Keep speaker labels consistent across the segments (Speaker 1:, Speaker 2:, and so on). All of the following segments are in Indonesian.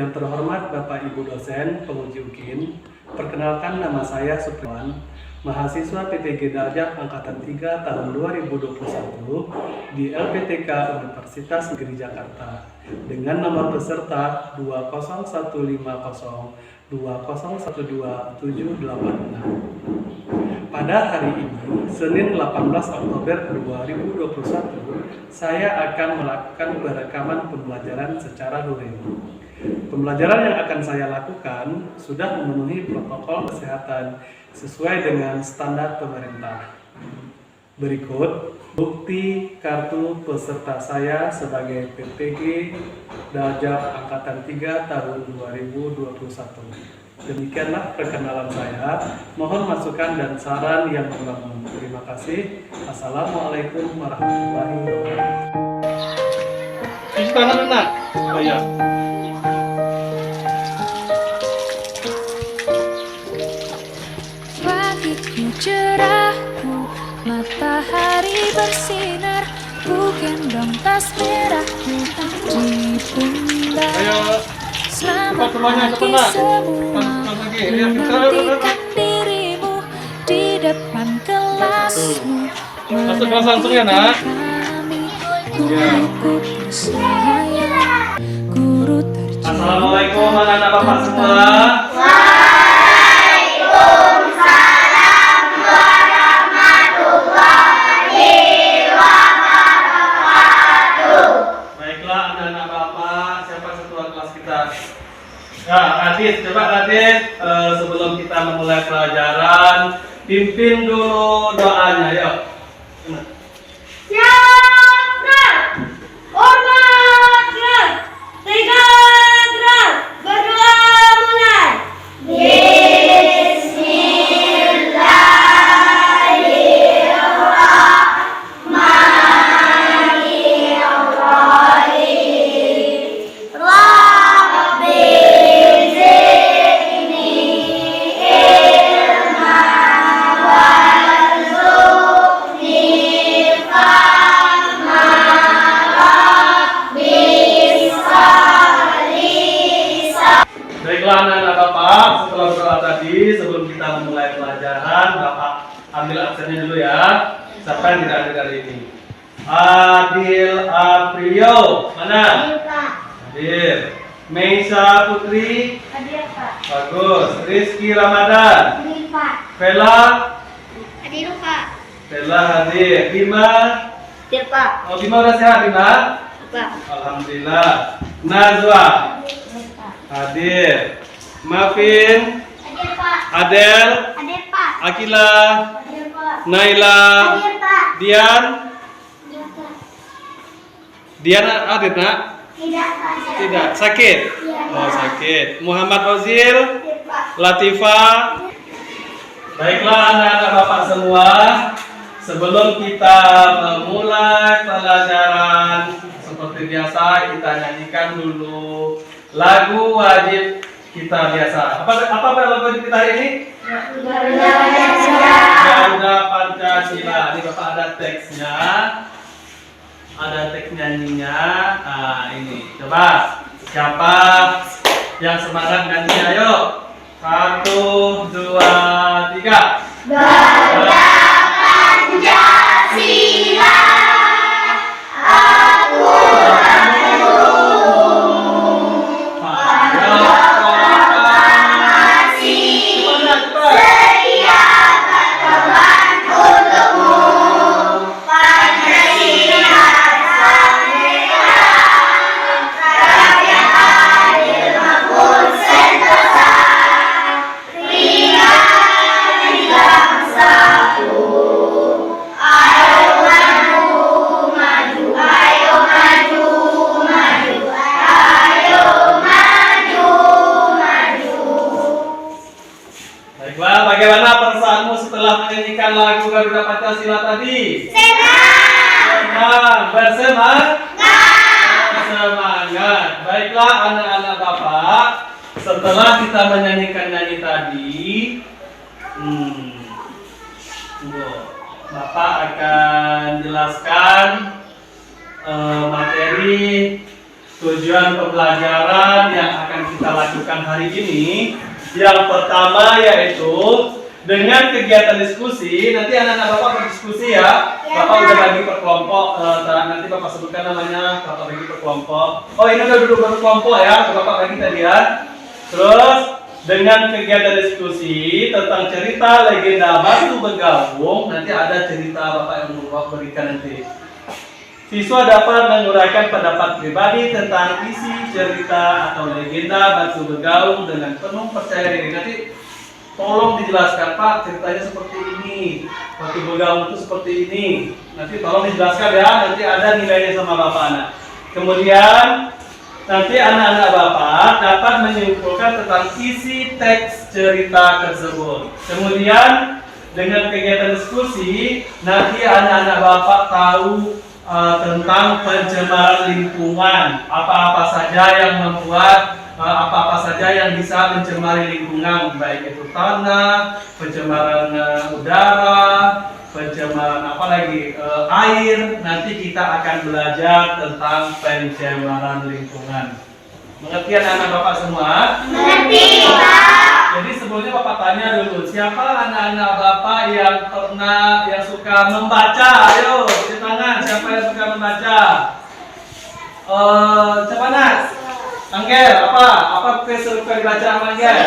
Speaker 1: Yang terhormat Bapak Ibu dosen, penguji UKIN, perkenalkan nama saya Supriwan, mahasiswa PTG Daljak Angkatan 3 tahun 2021 di LPTK Universitas Negeri Jakarta dengan nomor peserta 20152012786. Pada hari ini, Senin 18 Oktober 2021, saya akan melakukan perekaman pembelajaran secara luring. Pembelajaran yang akan saya lakukan sudah memenuhi protokol kesehatan sesuai dengan standar pemerintah. Berikut bukti kartu peserta saya sebagai PTG Daljak Angkatan 3 tahun 2021. Demikianlah perkenalan saya. Mohon masukan dan saran yang membangun. Terima kasih. Assalamualaikum warahmatullahi wabarakatuh. Cuci tangan, Nak. Oh ya.
Speaker 2: Pagiku cerahku, matahari bersinar, ku gendong tas merahku di pundak. Selamat pagi semua, menantikan dirimu di depan kelasmu.
Speaker 1: Masuk kelas langsung ya, Nak.
Speaker 2: Kami, guruku tersayang, guru tercinta.
Speaker 1: Assalamualaikum anak-anak Bapak semua. Baiklah anak-anak Bapak, siapa ketua kelas kita? Ya, Radit, coba Radit, sebelum kita memulai pelajaran, pimpin dulu doanya, yuk.
Speaker 3: Siap, hormat, tiga, berdoa mulai.
Speaker 1: Baiklah anak-anak Bapak, setelah berdoa tadi, sebelum kita memulai pelajaran, Bapak ambil absennya dulu ya. Siapa yang tidak ada kali ini? Adil Aprio, mana? Adil. Meisa Putri.
Speaker 3: Hadir, Pak.
Speaker 1: Bagus. Rizky Ramadan.
Speaker 3: Hadir, Pak.
Speaker 1: Vela.
Speaker 3: Hadir, Pak.
Speaker 1: Vela hadir. Bima.
Speaker 3: Hadir, Pak.
Speaker 1: Oh, Bima udah sehat, Bima?
Speaker 3: Pak.
Speaker 1: Alhamdulillah. Najwa.
Speaker 3: Hadir, Pak.
Speaker 1: Hadir. Mafin.
Speaker 3: Hadir, Pak.
Speaker 1: Adel.
Speaker 3: Hadir, Pak.
Speaker 1: Akila.
Speaker 3: Hadir, Pak.
Speaker 1: Naila.
Speaker 3: Hadir, Pak.
Speaker 1: Dian.
Speaker 3: Hadir, Pak.
Speaker 1: Dian hadir, Nak?
Speaker 3: Tidak, Pak.
Speaker 1: Tidak. Sakit?
Speaker 3: Iya,
Speaker 1: Oh,
Speaker 3: Pak.
Speaker 1: sakit. Muhammad Ozil.
Speaker 3: Hadir, Pak.
Speaker 1: Latifah. Baiklah anak-anak Bapak semua, sebelum kita memulai pelajaran seperti biasa, kita nyanyikan dulu lagu wajib kita biasa. Apa lagu wajib kita hari ini? Garuda Pancasila. Ini Bapak ada teksnya, ada teks nyanyinya. Nah ini, coba siapa yang semangat nyanyi? Ayo, 1, 2, 3.
Speaker 3: Garuda Pancasila, aku setia berkorban untukmu. Pancasila sang merah, rakyat adil makmur sentosa, ringan di bangsaku. Ayo maju, maju, ayo maju, maju, ayo maju, maju.
Speaker 1: Baiklah, bagaimana perasaanmu setelah menyanyikan lagu Garuda Pancasila tadi? Senang, bersemangat. Baiklah anak-anak Bapak, setelah kita menyanyikan nyanyi tadi, Bapak akan jelaskan materi tujuan pembelajaran yang akan kita lakukan hari ini, yang pertama yaitu dengan kegiatan diskusi. Nanti anak-anak Bapak berdiskusi ya. Bapak udah bagi per kelompok. Nanti Bapak sebutkan namanya. Bapak bagi per kelompok. Oh, ini udah duduk berkelompok ya. Bapak bagi tadi ya. Terus dengan kegiatan diskusi tentang cerita legenda Batu Begaung, nanti ada cerita Bapak yang mau berikan nanti. Siswa dapat menguraikan pendapat pribadi tentang isi cerita atau legenda Batu Begaung dengan penuh percaya diri. Nanti tolong dijelaskan, Pak, ceritanya seperti ini, Batu Begaung itu seperti ini. Nanti tolong dijelaskan ya, nanti ada nilainya sama Bapak anak. Kemudian nanti anak-anak Bapak dapat menyimpulkan tentang isi teks cerita tersebut. Kemudian dengan kegiatan diskusi, nanti anak-anak Bapak tahu tentang pencemaran lingkungan, apa-apa saja yang membuat, apa-apa saja yang bisa mencemari lingkungan, baik itu tanah, pencemaran udara, pencemaran apa lagi, air. Nanti kita akan belajar tentang pencemaran lingkungan. Mengerti anak-anak Bapak semua?
Speaker 3: Mengerti, Pak.
Speaker 1: Jadi sebelumnya Bapak tanya dulu, siapa anak-anak Bapak yang suka membaca? Ayo, di tangan, siapa yang suka membaca? Siapa Nas? Anggel, apa suka dibaca sama Anggel?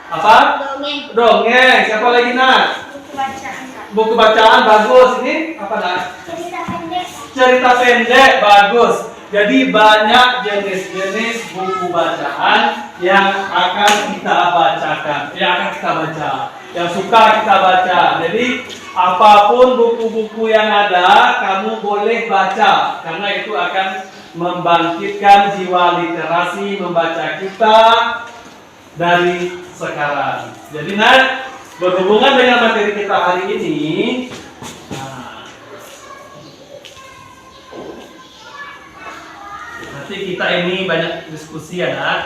Speaker 1: Apa?
Speaker 3: Dongeng.
Speaker 1: Dongeng. Siapa lagi Nas?
Speaker 3: Buku bacaan, Pak.
Speaker 1: Buku bacaan, bagus. Ini apa Nas?
Speaker 3: Cerita pendek.
Speaker 1: Cerita pendek, bagus. Jadi banyak jenis-jenis buku bacaan yang akan kita bacakan, yang akan kita baca, yang suka kita baca. Jadi apapun buku-buku yang ada, kamu boleh baca, karena itu akan membangkitkan jiwa literasi membaca kita dari sekarang. Jadi berhubungan dengan materi kita hari ini, nanti kita ini banyak diskusi ya nak.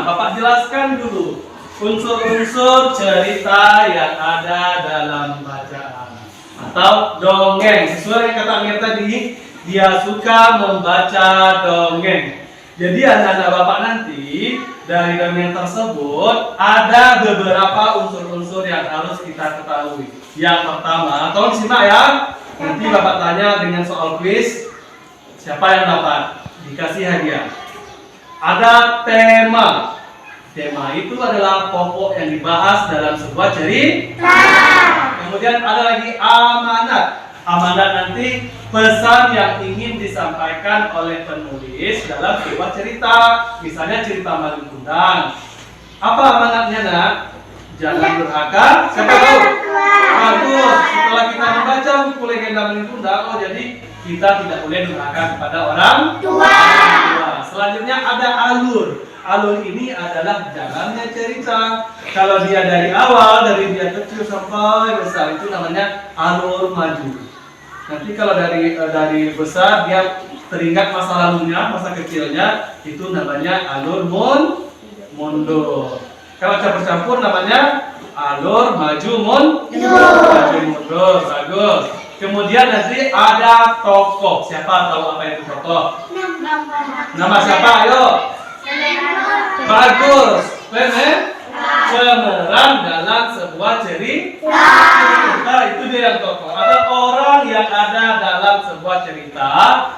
Speaker 1: Bapak jelaskan dulu unsur-unsur cerita yang ada dalam bacaan atau dongeng. Sesuai yang kata Amir tadi, dia suka membaca dongeng. Jadi anak-anak Bapak nanti dari dongeng tersebut ada beberapa unsur-unsur yang harus kita ketahui. Yang pertama, tolong simak ya. Nanti Bapak tanya dengan soal quiz. Siapa yang dapat dikasih hadiah? Ada tema. Tema itu adalah pokok yang dibahas dalam sebuah cerita. Kemudian ada lagi amanat. Amanat nanti pesan yang ingin disampaikan oleh penulis dalam sebuah cerita. Misalnya cerita Malin Kundang. Apa amanatnya nak? Jangan durhaka. Siapa tahu? Bagus. Setelah kita membaca buku legenda Malin Kundang, jadi kita tidak boleh durhaka kepada orang tua. Selanjutnya ada alur. Alur ini adalah jalannya cerita. Kalau dia dari awal, dari dia kecil sampai besar, itu namanya alur maju. Nanti kalau dari besar dia teringat masa lalunya, masa kecilnya, itu namanya alur mundur. Kalau campur-campur namanya alur maju mundur. Bagus. Kemudian nanti ada tokoh. Siapa tahu apa itu tokoh? Nama siapa? Ayo. Bagus. Pemeran dalam sebuah cerita. Itu dia yang tokoh. Ada orang yang ada dalam sebuah cerita,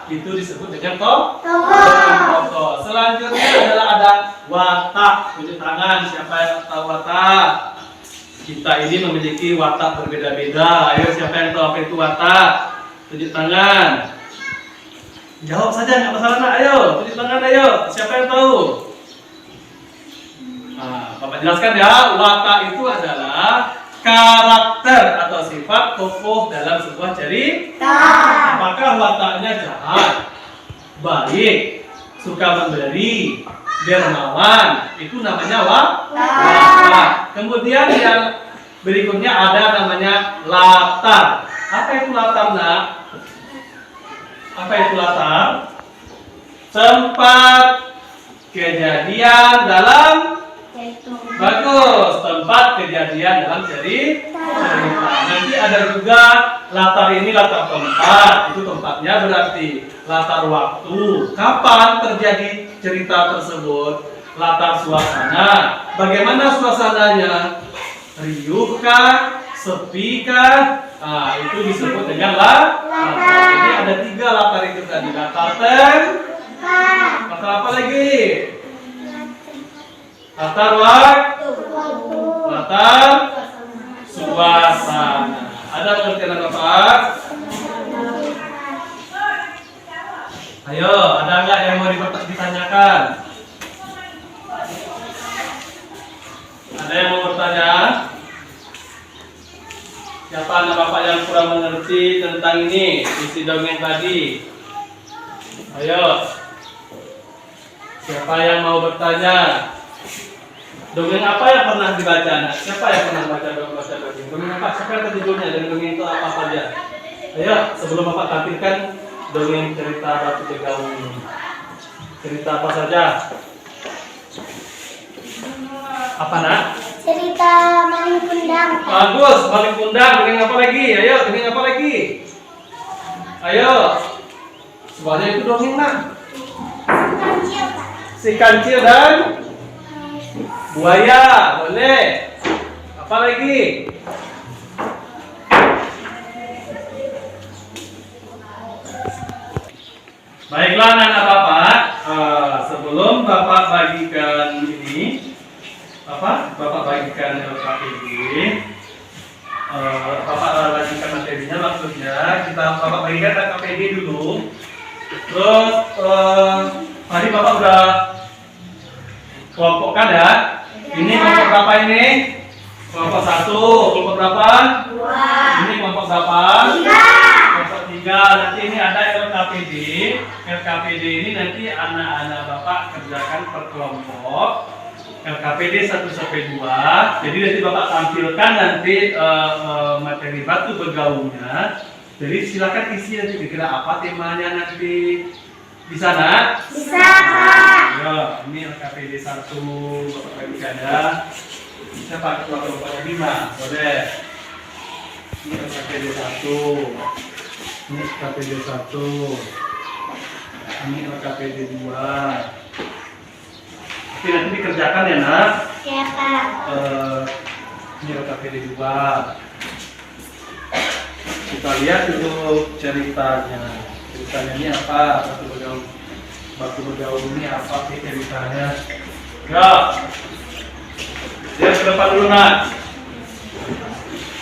Speaker 1: itu disebut dengan tokoh. Selanjutnya adalah ada watak. Tunjuk tangan. Siapa yang tahu watak? Kita ini memiliki watak berbeda-beda. Ayo, siapa yang tahu apa itu watak? Tunjuk tangan. Jawab saja, nggak masalah nak. Ayo, tunjuk tangan ayo. Siapa yang tahu? Bapak jelaskan ya. Watak itu adalah karakter atau sifat tokoh dalam sebuah cerita. Apakah wataknya jahat, baik, suka memberi, dermawan? Itu namanya watak. Kemudian yang berikutnya ada namanya latar. Apa itu latar nak? Apa itu latar? Tempat kejadian dalam. Bagus, tempat kejadian dalam cerita. Nanti ada juga latar ini latar tempat, itu tempatnya berarti latar waktu. Kapan terjadi cerita tersebut? Latar suasana. Bagaimana suasananya? Riuh kah? Sepi kah? Nah, itu disebut dengan latar. Jadi ada 3 latar itu tadi. Latar latar apa lagi? Latar waktu. Latar suasana. Ada pengertian Bapak? Ayo, ada nggak yang mau ditanyakan? Ada yang mau bertanya? Siapa anak Bapak yang kurang mengerti tentang ini, isi dongeng tadi? Ayo. Siapa yang mau bertanya? Dongeng apa yang pernah dibaca, anak? Siapa yang pernah baca dongeng? Dongeng apa? Siapa yang tadi judulnya? Dan dongeng itu apa saja? Ayo, sebelum Bapak tampilkan dongeng cerita Batu Begaung ini. Cerita apa saja? Apa, nak?
Speaker 3: Cerita Maling Kundang.
Speaker 1: Bagus, Maling Kundang. Dongeng apa lagi? Ayo, dongeng apa lagi? Ayo. Semuanya itu dongeng, nak.
Speaker 3: Kancil, Pak.
Speaker 1: Si kancil dan buaya, boleh. Apa lagi? Baiklah anak Bapak, sebelum Bapak bagikan ini, Bapak bagikan LKPD, Bapak bagikan materinya, maksudnya Bapak bagikan LKPD dulu. Terus tadi Bapak udah kelompokkan ya. Ini kelompok berapa ini? Kelompok 1. Kelompok berapa? 2. Ini kelompok berapa? 3. Kelompok 3. Nanti ini ada LKPD. LKPD ini nanti anak-anak Bapak kerjakan per kelompok. LKPD 1 sampai 2. Jadi nanti Bapak tampilkan nanti materi batu bergaulnya. Jadi silakan isi nanti kira apa temanya nanti. Bisa, nak?
Speaker 3: Bisa, Pak.
Speaker 1: Ya, ini LKPD 1 Bapak bagikan ya. Bisa pakai kelompoknya 5, boleh. Ini LKPD 1. Ini LKPD 1. Ini LKPD 2. Oke, nanti dikerjakan ya, nak.
Speaker 3: Ya, Pak.
Speaker 1: Ini LKPD 2. Kita lihat dulu ceritanya. Ceritanya ini apa? Batu bergaul ini apa sih ceritanya? Ya, dia ke depan dulu, nak.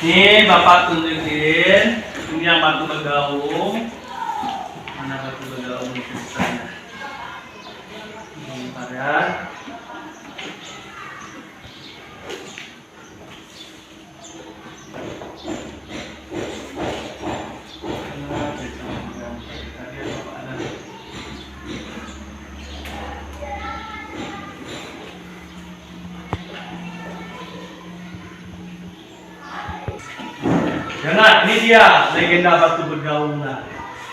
Speaker 1: Ini Bapak tunjukin. Ini yang batu bergaul. Mana batu bergaul ini ceritanya? Ini bentar ya. Ya, nah, ini dia legenda batu bergaung. Nah,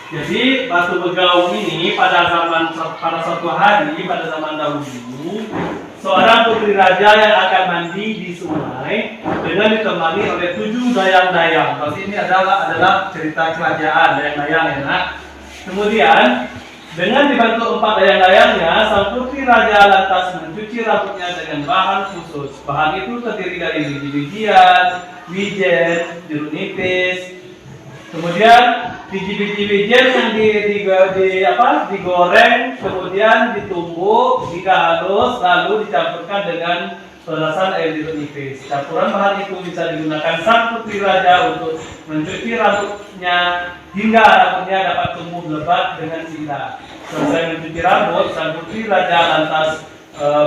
Speaker 1: jadi batu bergaung ini pada suatu hari pada zaman dahulu, seorang putri raja yang akan mandi di sungai dengan ditemani oleh 7 dayang-dayang. Berarti ini adalah cerita kerajaan dayang-dayang ya, nak. Kemudian dengan dibantu 4 dayang-dayangnya, sang putri raja lantas mencuci rambutnya dengan bahan khusus. Bahan itu terdiri dari biji-bijian, wijen, jeruk nipis. Kemudian biji-biji wijen yang digoreng, kemudian ditumbuk hingga halus, lalu dicampurkan dengan perasan air jeruk nipis. Campuran bahan itu bisa digunakan sang putri raja untuk mencuci rambutnya hingga rambutnya dapat tumbuh lebat dengan indah. Selesai mencuci rambut, sang putri raja lantas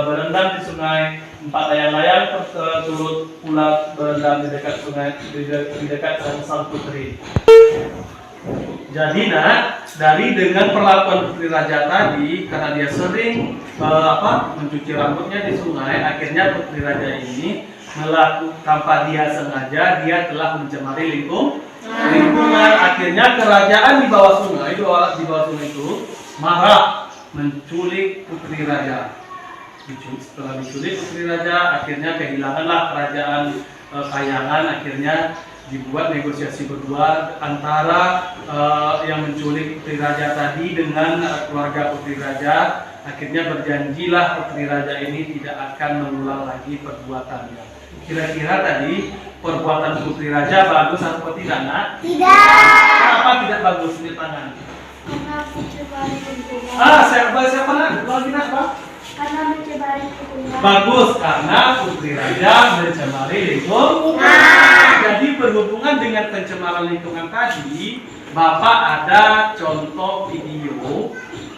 Speaker 1: berendam di sungai. 4 layang-layang turut pula berendam di dekat sungai, di dekat sang putri. Jadi, nak, dengan perlakuan putri raja tadi, karena dia sering mencuci rambutnya di sungai, akhirnya putri raja ini tanpa dia sengaja, dia telah mencemari lingkungan. Akhirnya kerajaan di bawah sungai itu marah, menculik putri raja. Setelah diculik putri raja, akhirnya kehilanganlah kerajaan kayangan. Akhirnya dibuat negosiasi berdua antara yang menculik putri raja tadi dengan keluarga putri raja. Akhirnya berjanjilah putri raja ini tidak akan mengulang lagi perbuatannya. Kira-kira tadi perbuatan putri raja bagus atau tidak, Nak?
Speaker 3: Tidak.
Speaker 1: Kenapa tidak bagus di tangan?
Speaker 3: Karena mencemari lingkungan.
Speaker 1: Siapa Nak? Lagi Nak, Pak?
Speaker 3: Karena mencemari lingkungan.
Speaker 1: Bagus, karena putri raja mencemari lingkungan. Jadi berhubungan dengan pencemaran lingkungan tadi, Bapak ada contoh video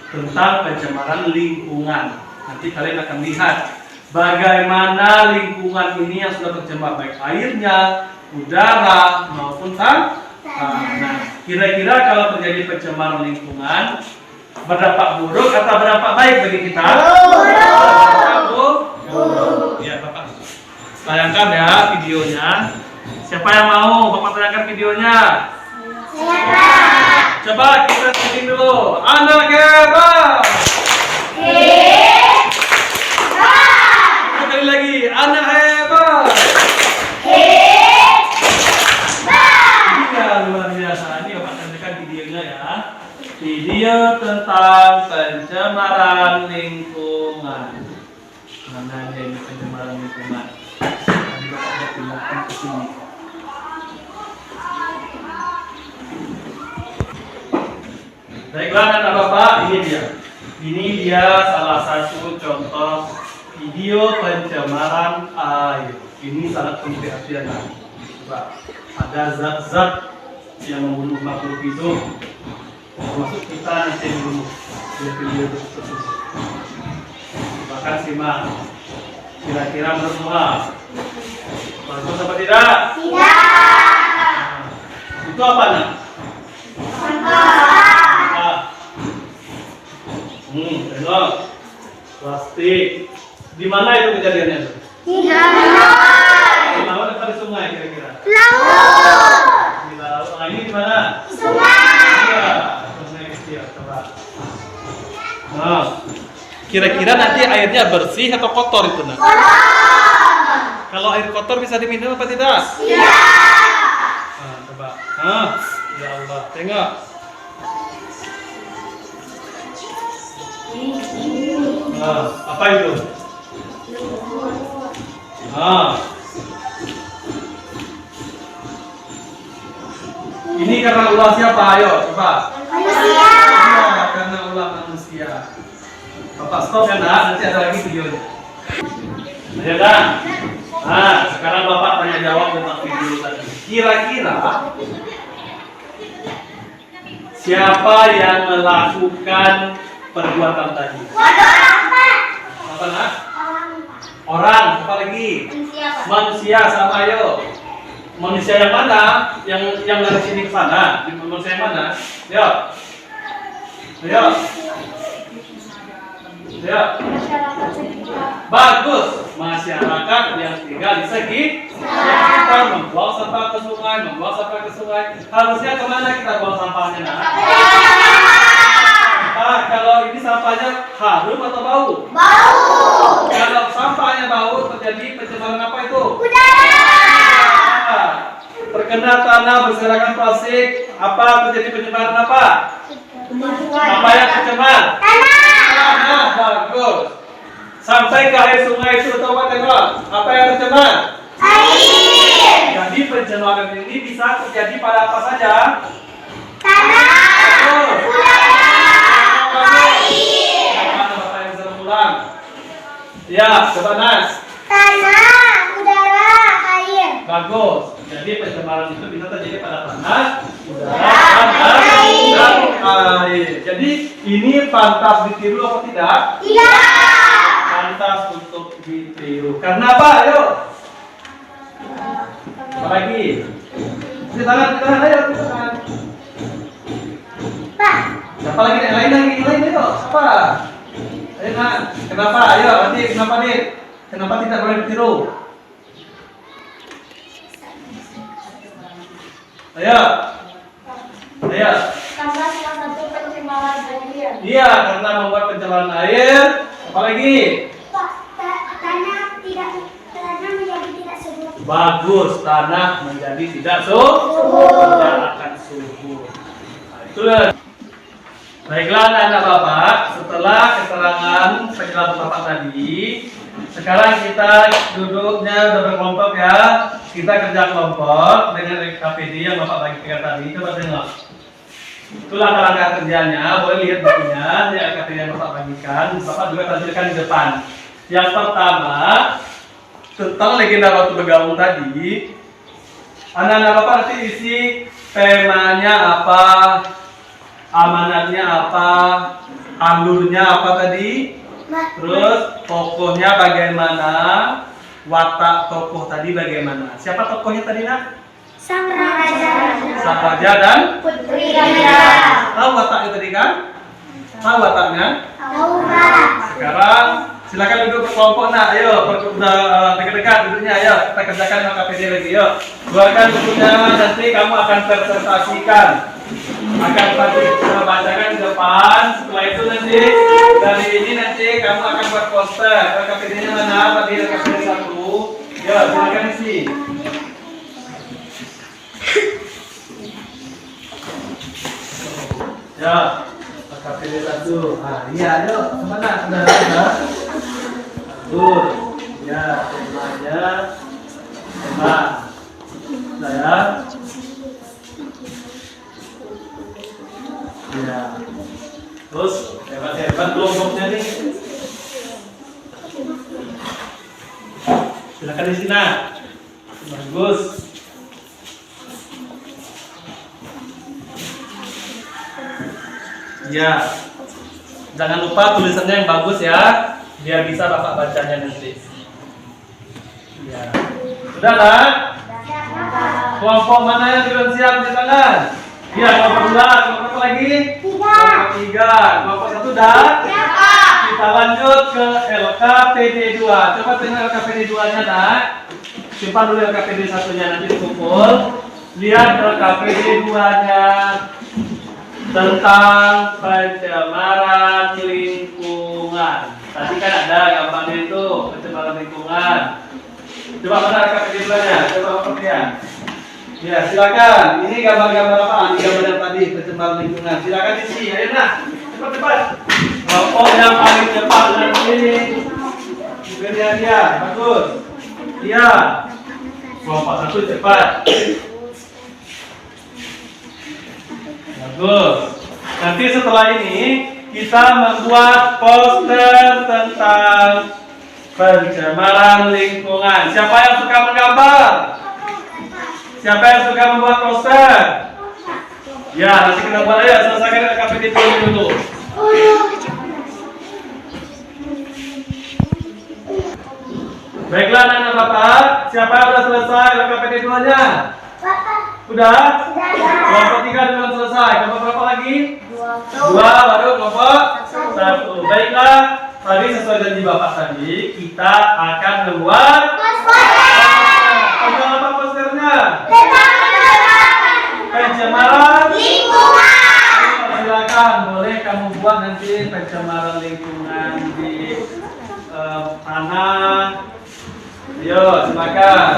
Speaker 1: tentang pencemaran lingkungan. Nanti kalian akan lihat bagaimana lingkungan ini yang sudah tercemar, baik airnya, udara, maupun tanah. Nah, kira-kira kalau terjadi pencemaran lingkungan, berdampak buruk atau berdampak baik bagi kita? Buruk. Ya, Bapak tayangkan ya videonya. Siapa yang mau Bapak tayangkan videonya?
Speaker 3: Saya.
Speaker 1: Coba kita setting dulu. Anak hebat. Sekali lagi, anak hebat. Iya, luar biasa. Ini Bapak tunjukkan videonya ya. Video tentang pencemaran lingkungan. Mana ini pencemaran lingkungan? Tadi Bapak sudah pindahkan ke sini. Baiklah anak Bapak, ini dia. Ini dia salah satu contoh video pencemaran air. Ini sangat memprihatinkan. Coba, ada zat-zat yang membunuh makhluk hidup, termasuk kita nanti membunuh di video tersebut. Bahkan simak. Kira-kira menurut Tuhan, bagus apa tidak?
Speaker 3: Tidak.
Speaker 1: Nah, itu apa nih? Tengok. Plastik. Di mana itu kejadiannya?
Speaker 3: Tidak.
Speaker 1: Di laut atau di sungai kira-kira?
Speaker 3: Laut.
Speaker 1: Di laut. Nah, ini di mana?
Speaker 3: Sungai.
Speaker 1: Iya, sungai kecil. Coba. Nah, kira-kira nanti airnya bersih atau kotor itu, Nak?
Speaker 3: Kotor.
Speaker 1: Kalau air kotor bisa diminum apa tidak?
Speaker 3: Tidak.
Speaker 1: Nah, coba. Nah, ya Allah. Tengok. Nah, apa itu? Nah, ini karena ulah siapa? Ayo, coba.
Speaker 3: Manusia.
Speaker 1: Iya, karena ulah manusia. Bapak stop ya, Nak. Nanti ada lagi videonya. Ya kan? Nah, sekarang Bapak tanya jawab tentang video tadi. Kira-kira siapa yang melakukan perbuatan tadi? Apa, Nak? Orang, apa lagi? Manusia, sama ayo. Manusia yang mana? Yang dari sini ke sana? Manusia yang mana? Ayo. Ayo. Ayo.
Speaker 3: Masyarakat sekitar.
Speaker 1: Bagus. Masyarakat yang tinggal di sekitar membuang sampah ke sungai, Harusnya kemana kita buang sampahnya, Nak? Kalau ini sampahnya harum atau bau?
Speaker 3: Bau.
Speaker 1: Kalau sampahnya bau, terjadi pencemaran apa itu?
Speaker 3: Udara.
Speaker 1: Terkena tanah berserakan plastik, apa terjadi pencemaran apa? Apa yang tercemar? Tanah. Bagus. Sampai ke air sungai itu coba tengok, apa yang tercemar?
Speaker 3: Air.
Speaker 1: Jadi pencemaran ini bisa terjadi pada apa saja?
Speaker 3: Tanah.
Speaker 1: Bagus.
Speaker 3: Udara. Air.
Speaker 1: Mana Bapak yang bisa mengulang? Ya, coba Nas.
Speaker 3: Tanah, udara, air.
Speaker 1: Bagus. Jadi pencemaran itu bisa terjadi pada tanah, udara,
Speaker 3: air.
Speaker 1: dan air. Jadi ini pantas ditiru apa tidak?
Speaker 3: Tidak.
Speaker 1: Pantas untuk ditiru. Karena apa? Ayo. Apa lagi? Cuci tangan, ayo, cuci tangan.
Speaker 3: Pak.
Speaker 1: Siapa lagi? Yang lain, ayo. Siapa? Ayo, Nak. Kenapa? Ayo, Adik. Kenapa, Dik? Kenapa tidak boleh ditiru? Ayo. Ayo.
Speaker 3: Karena salah satu pencemaran air.
Speaker 1: Iya, karena membuat pencemaran air. Apalagi?
Speaker 3: Pak, tanah menjadi tidak subur.
Speaker 1: Bagus, tanah menjadi tidak tidak akan subur. Nah, itulah. Baiklah anak-anak Bapak, setelah keterangan penjelasan Bapak tadi, sekarang kita duduknya udah berkelompok ya. Kita kerja kelompok dengan KPD yang Bapak bagikan tadi. Coba tengok. Itulah langkah kerjanya. Boleh lihat bukunya. Ini KPD yang Bapak bagikan. Bapak juga tampilkan di depan. Yang pertama, tentang legenda waktu bergabung tadi. Anak-anak Bapak nanti isi temanya apa, amanatnya apa, alurnya apa tadi, terus tokohnya bagaimana, watak tokoh tadi bagaimana. Siapa tokohnya tadi nak?
Speaker 3: Sang Raja.
Speaker 1: Sang Raja dan
Speaker 3: Putri Raja.
Speaker 1: tahu wataknya tadi kan? Tahu wataknya?
Speaker 3: Tahu Pak.
Speaker 1: Sekarang silakan duduk berkelompok nak. Ayo dekat-dekat duduknya. Ayo kita kerjakan dengan KPD lagi. Yuk keluarkan bukunya. Nanti kamu akan presentasikan. Akan bacakan di depan. Setelah itu nanti dari ini nanti kamu akan buat poster. KPD-nya mana? Tadi ada KPD 1. Ya silakan isi. Ya KPD 1. Ah iya ayo kemana? Sudah. Betul. Ya temanya tema. Saya. Ya. Terus hebat kelompoknya nih. Silakan di sini. Bagus. Ya. Jangan lupa tulisannya yang bagus ya, biar bisa Bapak bacanya nanti. Ya. Sudah kan? Kelompok mana yang belum siap di tangan? Iya, kelompok 2, kelompok apa lagi? 3. Kelompok 3, kelompok 1 dah? Kita lanjut ke LKPD 2. Coba tengok LKPD 2-nya dah. Simpan dulu LKPD 1-nya nanti dikumpul. Lihat LKPD 2-nya tentang pencemaran lingkungan. Tadi kan ada gambarnya itu pencemaran lingkungan. Coba mana LKPD 2-nya? Coba perhatian. Ya, silakan. Ini gambar-gambar apa? Ini gambar yang tadi pencemaran lingkungan. Silakan isi. Ayo nah, cepat-cepat. Kelompok yang paling cepat nanti berikan dia. Bagus. Iya. Kelompok 1 cepat. Bagus. Nanti setelah ini kita membuat poster tentang pencemaran lingkungan. Siapa yang suka menggambar? Siapa yang suka membuat poster? Ya, nanti kita buat. Ayo selesaikan LKPD dulu. Baiklah anak-anak Bapak, siapa yang sudah selesai LKPD 2-nya? Sudah? Kelompok 3 belum selesai. Kelompok berapa lagi? 2, baru kelompok 1. Baiklah, tadi sesuai janji Bapak tadi, kita akan membuat apa posternya? Pencemaran lingkungan. Silakan, boleh kamu buat nanti pencemaran lingkungan di tanah. Ayo, silakan.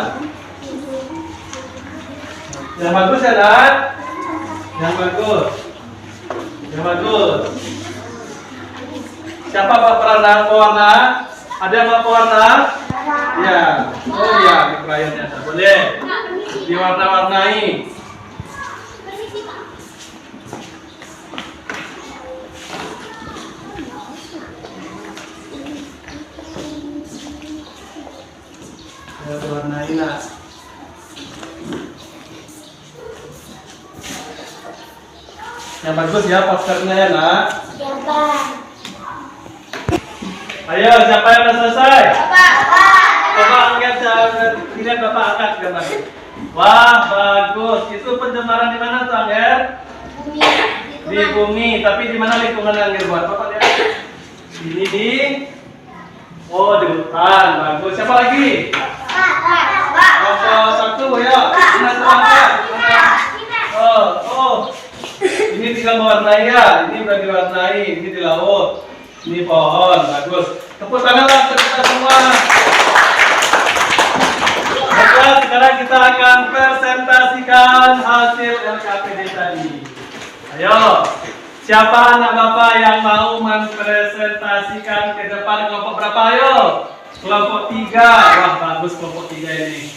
Speaker 1: Yang bagus ya, Dad? Yang bagus. Yang bagus. Siapa pewarna? Ada yang mau pewarna? Ya. Oh iya, di krayonnya. Boleh. Diwarna-warnai. Ya, diwarnai lah. Yang bagus ya posternya ya nak.
Speaker 3: Siapa?
Speaker 1: Ayo siapa yang sudah selesai?
Speaker 3: Bapak.
Speaker 1: Coba angkat lihat Bapak angkat gambar. Wah bagus. Itu pencemaran di mana tuh Angger? Di bumi. Tapi di mana lingkungan Angger buat? Bapak lihat. Ini di. Oh di hutan. Bagus. Siapa lagi? Kelompok 1 ya. Oh. Ini tinggal mewarnai ya. Ini udah diwarnai. Ini di laut. Ini pohon. Bagus. Tepuk tangan lah kita semua. Baiklah, sekarang kita akan presentasikan hasil LKPD tadi. Ayo, siapa anak bapak yang mau mempresentasikan ke depan kelompok berapa? Ayo, kelompok 3. Wah, bagus kelompok 3 ini.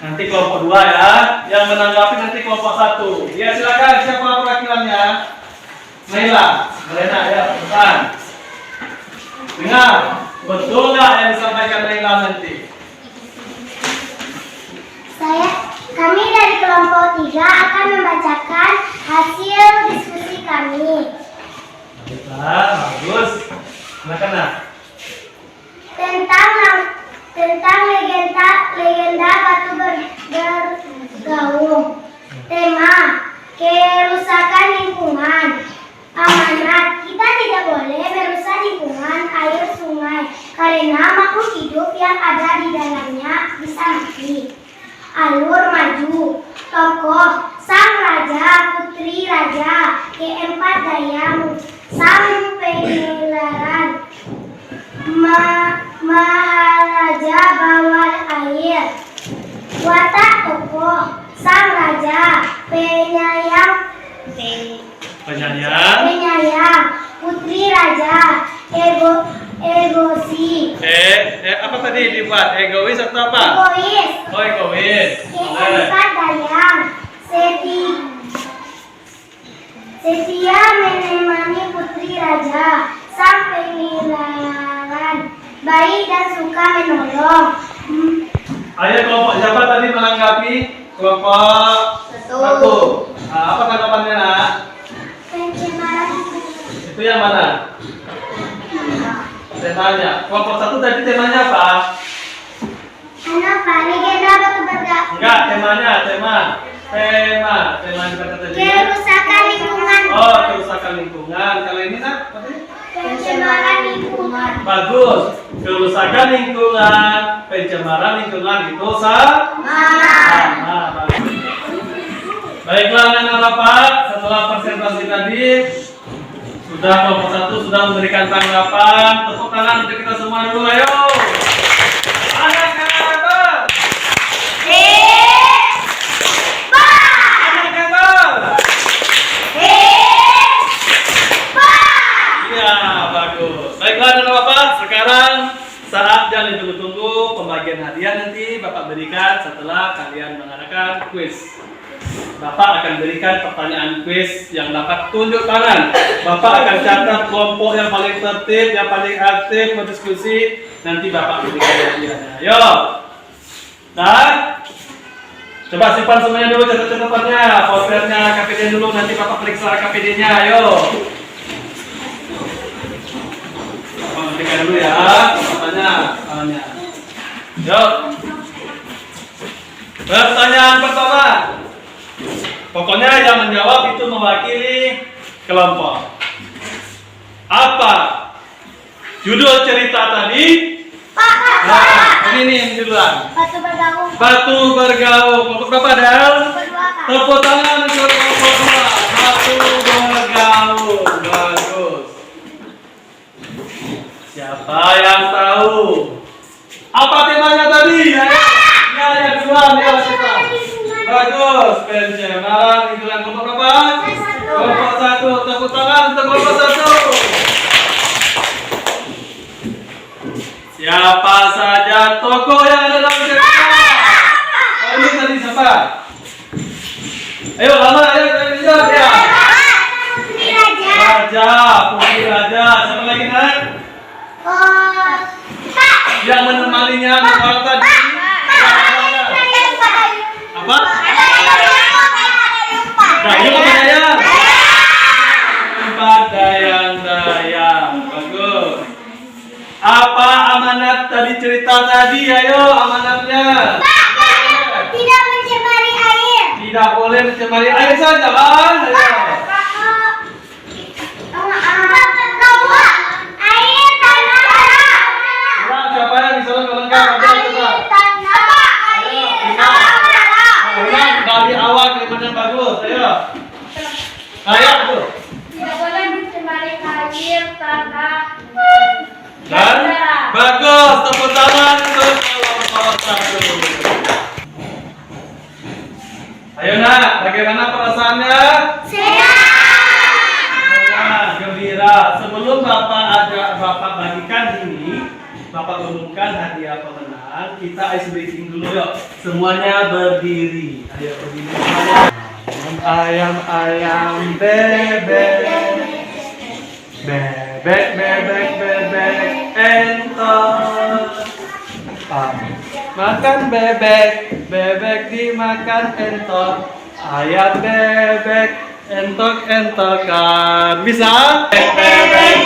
Speaker 1: Nanti kelompok 2 ya, yang menanggapi nanti kelompok 1. Ya silakan, siapa perwakilannya? Naila, Melena ya, depan. Dengar, betul nggak yang disampaikan Naila nanti?
Speaker 3: Kami dari kelompok 3 akan membacakan hasil diskusi kami
Speaker 1: Baiklah, bagus. Silakan nak.
Speaker 3: tentang legenda batu bergaung. Tema kerusakan lingkungan. Amanat, kita tidak boleh merusak lingkungan air sungai karena makhluk hidup yang ada di dalamnya bisa mati. Alur maju. Tokoh sang raja, putri raja, keempat dayang, sang pengilaran, maharaja bawah air. Watak tokoh sang raja, penyayang, putri raja, egosi.
Speaker 1: Apa tadi dibuat? Egois atau apa?
Speaker 3: Egois.
Speaker 1: Oh, egois.
Speaker 3: Keempat dayang, setia menemani putri raja, sang pengilaran, baik dan suka menolong.
Speaker 1: Ayo kelompok siapa tadi menanggapi? Kelompok 1. Apa tanggapannya nak?
Speaker 3: Pencemaran.
Speaker 1: Itu yang mana? Temanya. Kelompok 1 tadi temanya apa?
Speaker 3: Kenapa? Legenda batu bergaung.
Speaker 1: Enggak, temanya, tema yang kita tadi.
Speaker 3: Kerusakan lingkungan.
Speaker 1: Oh, kerusakan lingkungan. Kalau ini nak, apa tadi?
Speaker 3: Pencemaran lingkungan.
Speaker 1: Bagus. Kerusakan lingkungan, pencemaran lingkungan itu sama. Bagus. Baiklah anak-anak bapak, setelah presentasi tadi sudah kelompok 1 sudah memberikan tanggapan. Tepuk tangan untuk kita semua dulu, ayo. Anak-anak bapak. Iya, bagus. Baiklah anak-anak bapak, sekarang saat yang ditunggu-tunggu pembagian hadiah nanti Bapak berikan setelah kalian mengadakan kuis. Bapak akan berikan pertanyaan kuis yang dapat tunjuk tangan. Bapak akan catat kelompok yang paling tertib, yang paling aktif berdiskusi. Nanti Bapak berikan hadiahnya. Ayo. Dan coba simpan semuanya dulu catat-catatannya, posternya, KPD dulu. Nanti Bapak periksa KPD-nya. Ayo. Bapak berikan dulu ya. Pertanyaan. Yuk. Pertanyaan pertama. Pokoknya yang menjawab itu mewakili kelompok. Apa judul cerita tadi? Pak. Ini judulnya.
Speaker 3: Batu bergaung.
Speaker 1: Batu bergaung. Kelompok berapa, Del? Tepuk tangan untuk kelompok 2. Batu bergaung. Bagus. Siapa yang tahu? Apa temanya tadi? Ya, duluan ya kita. Bagus, pencemaran lingkungan. Kelompok berapa? Kelompok 1. Tepuk tangan untuk kelompok 1. Siapa saja tokoh yang ada dalam cerita? Oh, ini tadi siapa? Ayo, lama ayo jawab ya.
Speaker 3: Putri raja.
Speaker 1: Raja, putri raja. Siapa lagi nak? Yang menemaninya mengawal tadi. Apa? Dayung apa dayang? Empat dayang. Bagus. Apa amanat tadi cerita tadi? Ayo amanatnya.
Speaker 3: Tidak mencemari air.
Speaker 1: Tidak boleh mencemari air saja kan? Ayo.
Speaker 3: Air tanah.
Speaker 1: Ulang, siapa yang bisa lengkap? Ulang dari awal kalimatnya bagus. Ayo. Ayo tuh.
Speaker 3: Tidak boleh mencemari air tanah.
Speaker 1: Dan bagus, tepuk tangan untuk kelompok 1. Papa umumkan hadiah pemenang. Kita ice breaking dulu yuk. Semuanya berdiri. Ayo berdiri semuanya. Ayam bebek. Bebek entot. Makan bebek dimakan entot. Ayam bebek entok-entokan. Bisa? Bebek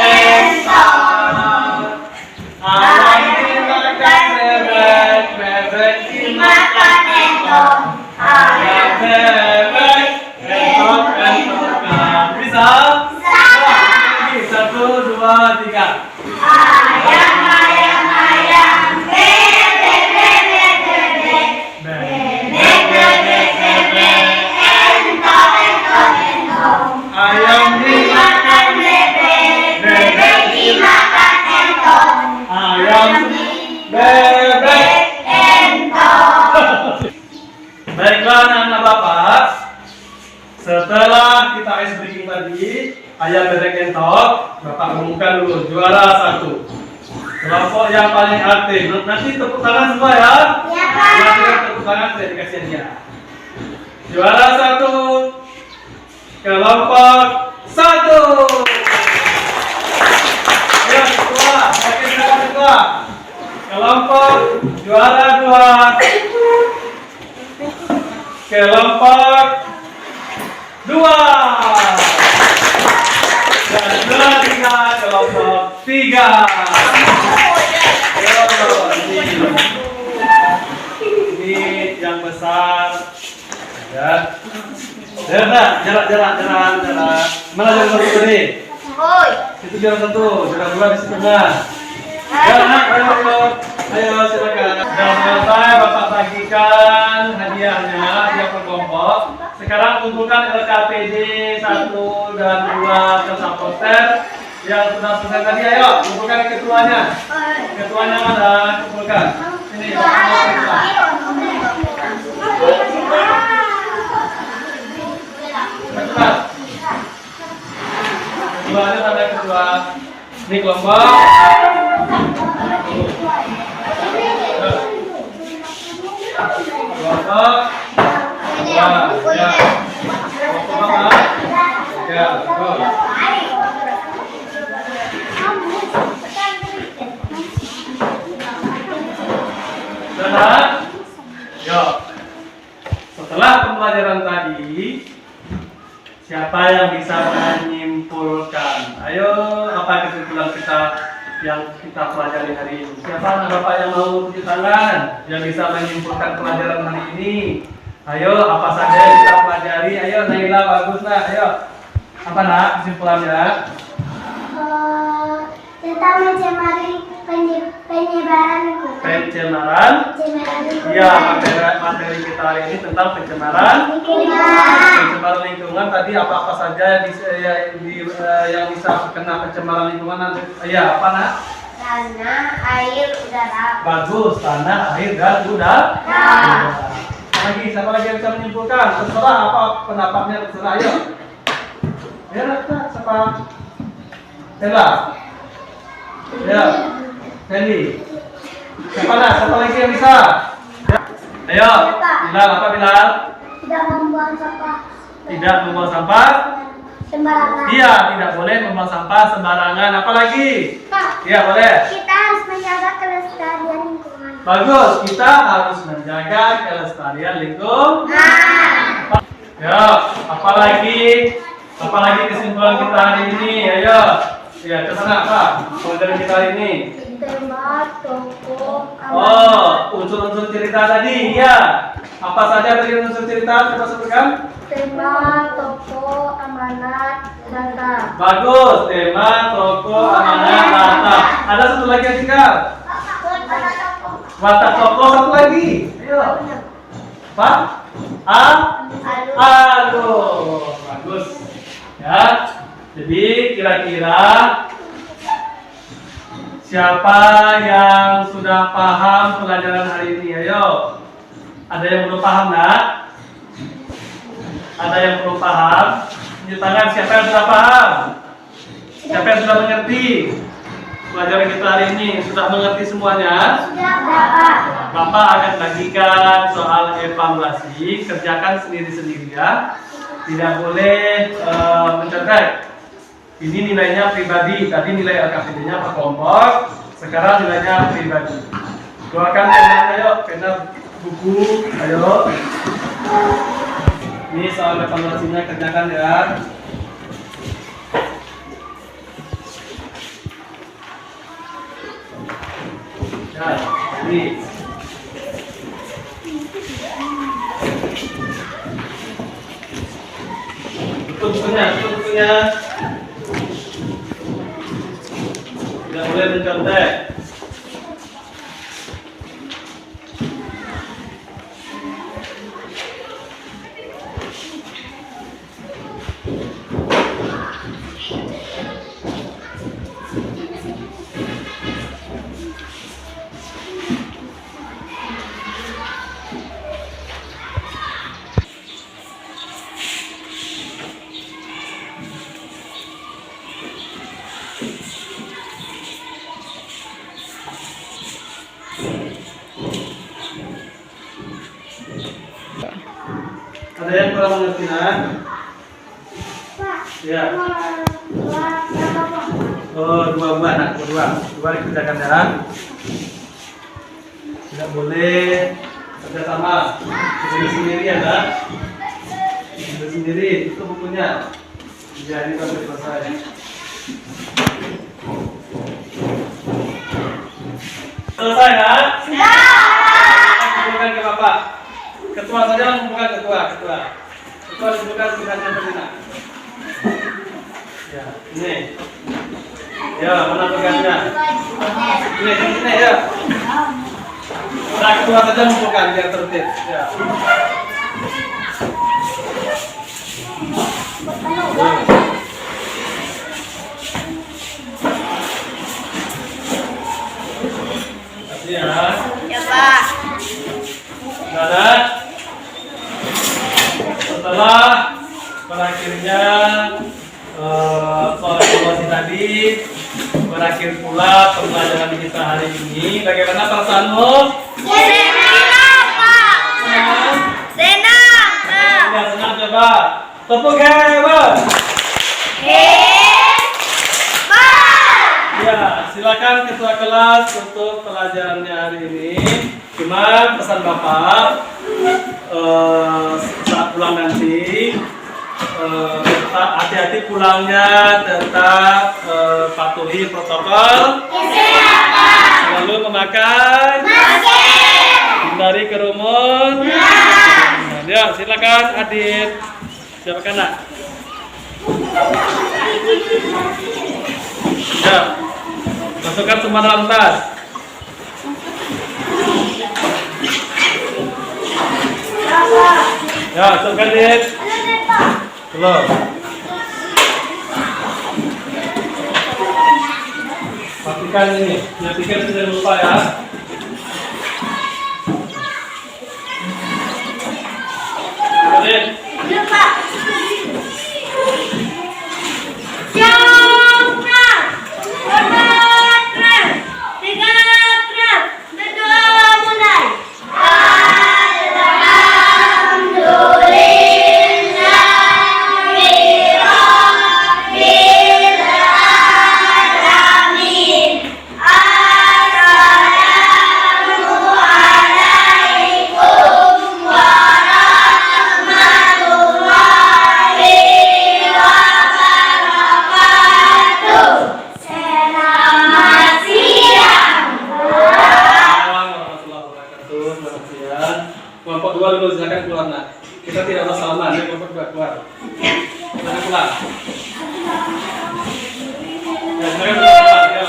Speaker 1: entot. Ayam dimakan bebek dimakan entot. Ayam bebek entok-entokan. Bisa? Lagi 1, 2, 3. Ayam dimakan bebek dimakan entot. Ayam bebek entot. Baiklah anak-anak Bapak, setelah kita ice breaking tadi ayam bebek entot, Bapak umumkan dulu juara 1. Kelompok yang paling aktif. Nanti tepuk tangan semua ya. Iya Pak. Ya, tepuk tangan saya dikasih hadiah. Juara 1. Kelompok 1. Ayo kedua, oke siapa kedua? Kelompok juara 2. Kelompok 2. Dan juara 3 kelompok 3. Ini yang besar. Ya. Jarak. Mana juara 1 tadi? Itu juara 1, juara 2 di setengah. Ayo silakan. Sudah selesai Bapak bagikan hadiahnya, hadiah per kelompok. Sekarang kumpulkan LKPD 1 dan 2 serta poster yang sudah selesai tadi. Ayo kumpulkan ketuanya. Ketuanya mana? Kumpulkan. Ini Bapak. Ketuanya tanda ketua. Ini kelompok. Kelompok. Ya. Kelompok apa? Ya, betul. Sudah? Yuk. Setelah pembelajaran tadi, siapa yang bisa menyimpulkan? Ayo, apa kesimpulan kita yang kita pelajari hari ini? Siapa anak Bapak yang mau tunjuk tangan? Yang bisa menyimpulkan pelajaran hari ini? Ayo, apa saja yang kita pelajari? Ayo, Naila, bagus nah. Ayo, apa nak kesimpulannya?
Speaker 3: Tentang mencemari penyebaran lingkungan.
Speaker 1: Pencemaran? Iya, materi kita hari ini tentang pencemaran lingkungan. Tadi apa-apa saja yang bisa kena pencemaran lingkungan nanti? Iya, apa nak?
Speaker 3: Tanah, air, udara.
Speaker 1: Bagus, tanah, air, dan udara. Siapa lagi yang bisa menyimpulkan? Terserah apa pendapatnya, terserah. Ayo. Ya, siapa? Ella. Ya, Hendy. Siapa lagi yang bisa? Ya. Ayo, Bilal, apa Bilal?
Speaker 3: Tidak membuang sampah.
Speaker 1: Tidak membuang sampah
Speaker 3: Sembarangan.
Speaker 1: Iya, tidak boleh membuang sampah sembarangan. Apalagi?
Speaker 3: Pak,
Speaker 1: Iya, boleh.
Speaker 3: kita harus menjaga kelestarian lingkungan.
Speaker 1: Bagus, kita harus menjaga kelestarian lingkungan. Ya, apalagi kesimpulan kita hari ini? Ayo. Ya, ke sana Pak. Pelajaran kita hari ini.
Speaker 3: Tema, tokoh,
Speaker 1: Unsur-unsur cerita tadi. Iya. Apa saja tadi unsur cerita? Coba sebutkan.
Speaker 3: tema, tokoh, amanat, data.
Speaker 1: Bagus. Tema, tokoh, amanat, data. Ada satu lagi yang tinggal. Watak tokoh satu lagi. Ayo. Pak. Aduh. Bagus. Ya. Jadi kira-kira siapa yang sudah paham pelajaran hari ini? Ayo. Ada yang belum paham, nak? Ada yang belum paham? Tunjuk tangan siapa yang sudah paham? Siapa yang sudah mengerti? pelajaran kita hari ini? Sudah mengerti semuanya?
Speaker 3: Sudah, Bapak.
Speaker 1: Bapak akan bagikan soal evaluasi, kerjakan sendiri-sendiri ya. Tidak boleh mencontek. Ini nilainya pribadi, tadi nilai LKPD-nya per kelompok, sekarang nilainya pribadi. Doakan pena, ayo, pena, buku, ayo. Ini soal evaluasinya kerjakan ya. Ya, ini. Tutup bukunya. Tidak boleh mencontek. Ada yang kurang mengerti nak? Ya. Oh, dua buah nak, dua dikerjakan ya. Tidak boleh kerjasama. Sendiri ya nak. Sendiri itu bukunya. Jadi sampai selesai. Selesai nak? Kumpulkan ke bapak. Ketua saja mengumpulkan ketua. Ketua disebutkan tugasnya bagaimana? Ya, ini. Ya, mana tugasnya? Ini ya. Nah, ketua saja mengumpulkan biar tertib. Ya. Kasih ya.
Speaker 3: Ya, Pak.
Speaker 1: Ada. Setelah berakhirnya soal evaluasi tadi, berakhir pula pembelajaran kita hari ini. Bagaimana perasaanmu?
Speaker 3: Senang, Pak. Senang.
Speaker 1: Ya, senang coba. Tepuk hebat. Ya, silakan ketua kelas untuk pelajarannya hari ini. Cuma pesan Bapak saat pulang nanti tetap hati-hati pulangnya, tetap patuhi protokol kesehatan, selalu memakai masker, hindari kerumun. Ya, silakan Adit. Siapkan nak. Ya, masukkan semua dalam tas. Ya, masukkan Dit. Belum. Pastikan ini, yang tiket sudah lupa ya. Dit. Kelompok 2 dulu silakan keluar nak. Kita tidak usah salaman, ya kelompok 2 keluar. Silakan pulang. Ya, silakan pulang ya.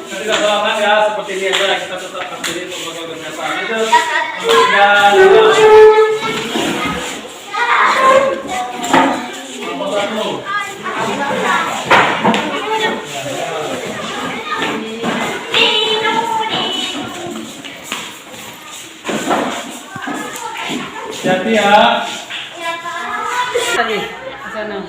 Speaker 1: Kita tidak salaman ya, seperti ini aja kita tetap berdiri protokol kesehatan itu. Dan kelompok 1. Hati ya.
Speaker 4: Lagi, ke sana.